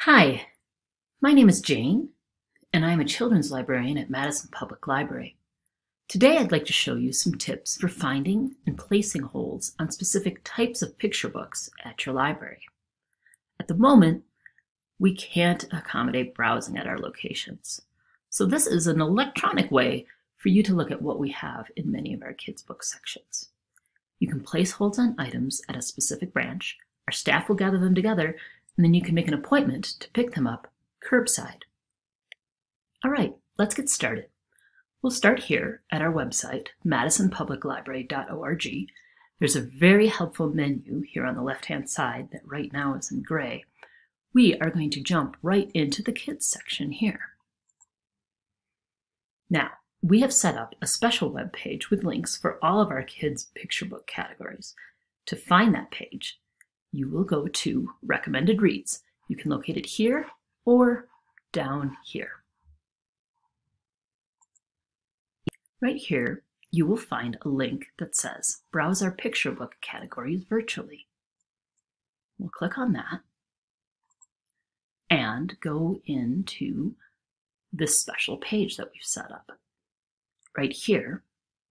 Hi, my name is Jane, and I am a children's librarian at Madison Public Library. Today I'd like to show you some tips for finding and placing holds on specific types of picture books at your library. At the moment, we can't accommodate browsing at our locations, so this is an electronic way for you to look at what we have in many of our kids' book sections. You can place holds on items at a specific branch. Our staff will gather them together, and then you can make an appointment to pick them up curbside. All right, let's get started. We'll start here at our website, madisonpubliclibrary.org. There's a very helpful menu here on the left-hand side that right now is in gray. We are going to jump right into the kids section here. Now, we have set up a special web page with links for all of our kids' picture book categories. To find that page, you will go to Recommended Reads. You can locate it here or down here. Right here, you will find a link that says Browse our picture book categories virtually. We'll click on that and go into this special page that we've set up. Right here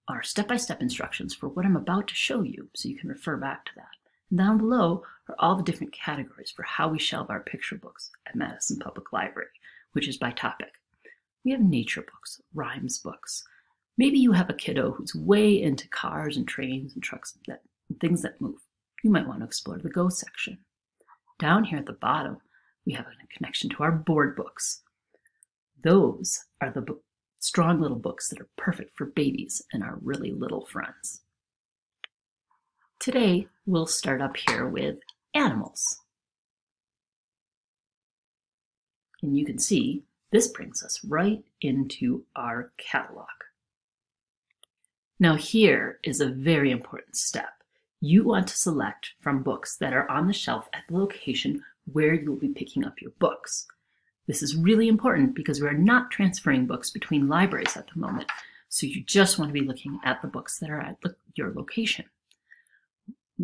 are step-by-step instructions for what I'm about to show you, so you can refer back to that. And down below are all the different categories for how we shelve our picture books at Madison Public Library, which is by topic. We have nature books, rhymes books. Maybe you have a kiddo who's way into cars and trains and trucks and things that move. You might want to explore the Go section. Down here at the bottom, we have a connection to our board books. Those are the strong little books that are perfect for babies and our really little friends. Today, we'll start up here with animals. And you can see this brings us right into our catalog. Now here is a very important step. You want to select from books that are on the shelf at the location where you'll be picking up your books. This is really important because we are not transferring books between libraries at the moment, so you just want to be looking at the books that are at your location.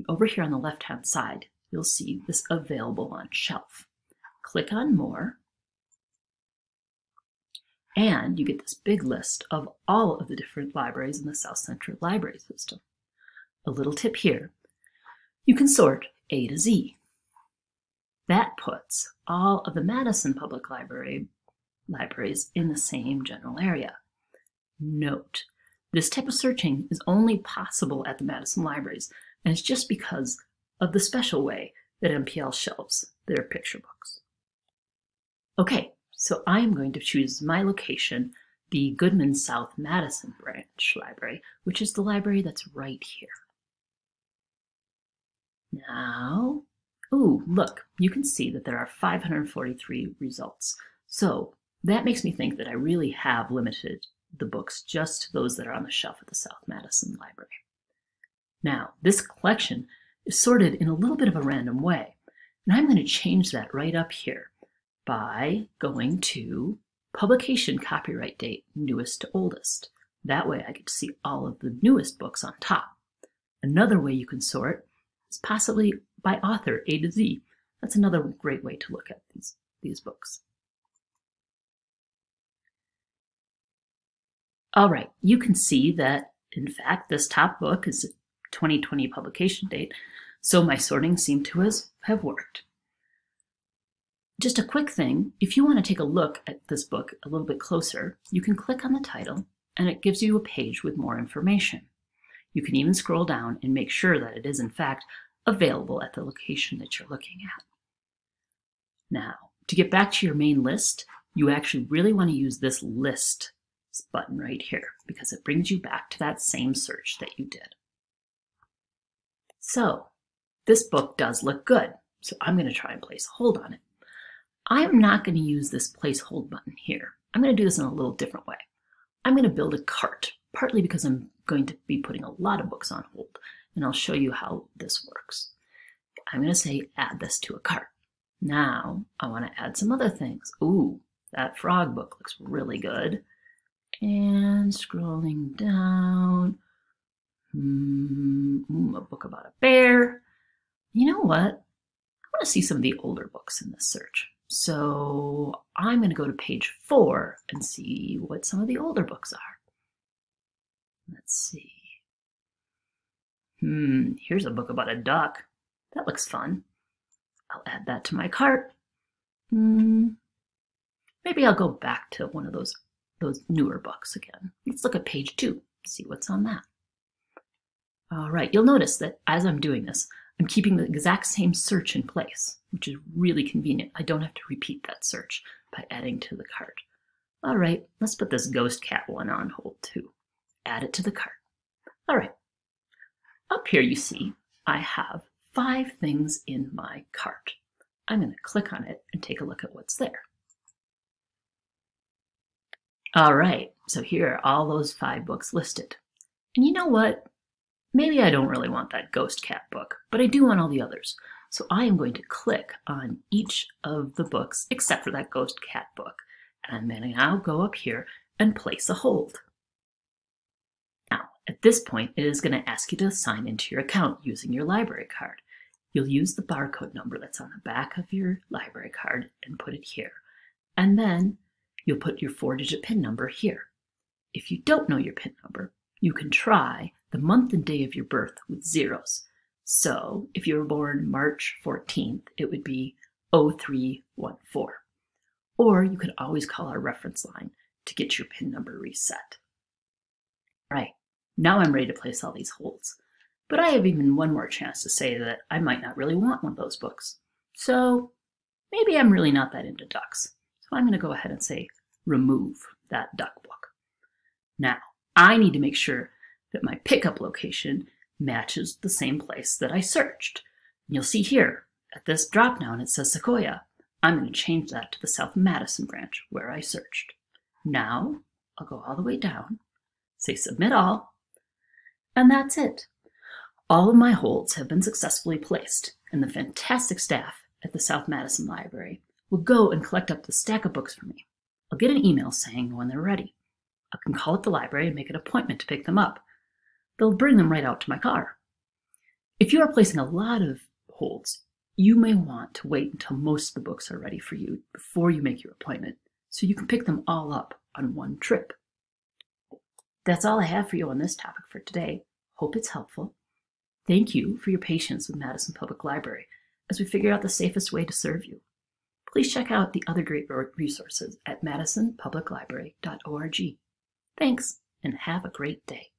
Over here on the left-hand side, you'll see this Available on Shelf. Click on More, and you get this big list of all of the different libraries in the South Central Library System. A little tip here, you can sort A to Z. That puts all of the Madison Public Library libraries in the same general area. Note, this type of searching is only possible at the Madison libraries, and it's just because of the special way that MPL shelves their picture books. Okay, so I'm going to choose my location, the Goodman South Madison Branch Library, which is the library that's right here. Now, ooh, look, you can see that there are 543 results. So that makes me think that I really have limited the books just to those that are on the shelf at the South Madison Library. Now, this collection is sorted in a little bit of a random way, and I'm going to change that right up here by going to Publication Copyright Date, Newest to Oldest. That way I get to see all of the newest books on top. Another way you can sort is possibly by author, A to Z. That's another great way to look at these books. All right, you can see that, in fact, this top book is 2020 publication date, so my sorting seemed to have worked. Just a quick thing, if you want to take a look at this book a little bit closer, you can click on the title and it gives you a page with more information. You can even scroll down and make sure that it is in fact available at the location that you're looking at. Now, to get back to your main list, you actually really want to use this List button right here because it brings you back to that same search that you did. So this book does look good, so I'm going to try and place a hold on it. I'm not going to use this place hold button here. I'm going to do this in a little different way. I'm going to build a cart, partly because I'm going to be putting a lot of books on hold, and I'll show you how this works. I'm going to say add this to a cart. Now I want to add some other things. Ooh, that frog book looks really good. And scrolling down, a book about a bear. You know what? I want to see some of the older books in this search. So I'm going to go to page 4 and see what some of the older books are. Let's see. Here's a book about a duck. That looks fun. I'll add that to my cart. Maybe I'll go back to one of those newer books again. Let's look at page 2, see what's on that. All right, you'll notice that as I'm doing this, I'm keeping the exact same search in place, which is really convenient. I don't have to repeat that search by adding to the cart. All right, let's put this ghost cat one on hold too. Add it to the cart. All right, up here you see I have 5 things in my cart. I'm going to click on it and take a look at what's there. All right, so here are all those 5 books listed. And you know what? Maybe I don't really want that ghost cat book, but I do want all the others. So I am going to click on each of the books except for that ghost cat book. And I'm going to now go up here and place a hold. Now, at this point, it is going to ask you to sign into your account using your library card. You'll use the barcode number that's on the back of your library card and put it here. And then you'll put your 4-digit PIN number here. If you don't know your PIN number, you can try the month and day of your birth with zeros. So if you were born March 14th, it would be 0314. Or you could always call our reference line to get your PIN number reset. All right, now I'm ready to place all these holds. But I have even one more chance to say that I might not really want one of those books. So maybe I'm really not that into ducks. So I'm going to go ahead and say remove that duck book. Now, I need to make sure that my pickup location matches the same place that I searched. And you'll see here at this drop down it says Sequoia. I'm going to change that to the South Madison branch where I searched. Now I'll go all the way down, say submit all, and that's it. All of my holds have been successfully placed, and the fantastic staff at the South Madison Library will go and collect up the stack of books for me. I'll get an email saying when they're ready. I can call up the library and make an appointment to pick them up. They'll bring them right out to my car. If you are placing a lot of holds, you may want to wait until most of the books are ready for you before you make your appointment, so you can pick them all up on one trip. That's all I have for you on this topic for today. Hope it's helpful. Thank you for your patience with Madison Public Library as we figure out the safest way to serve you. Please check out the other great resources at madisonpubliclibrary.org. Thanks, and have a great day.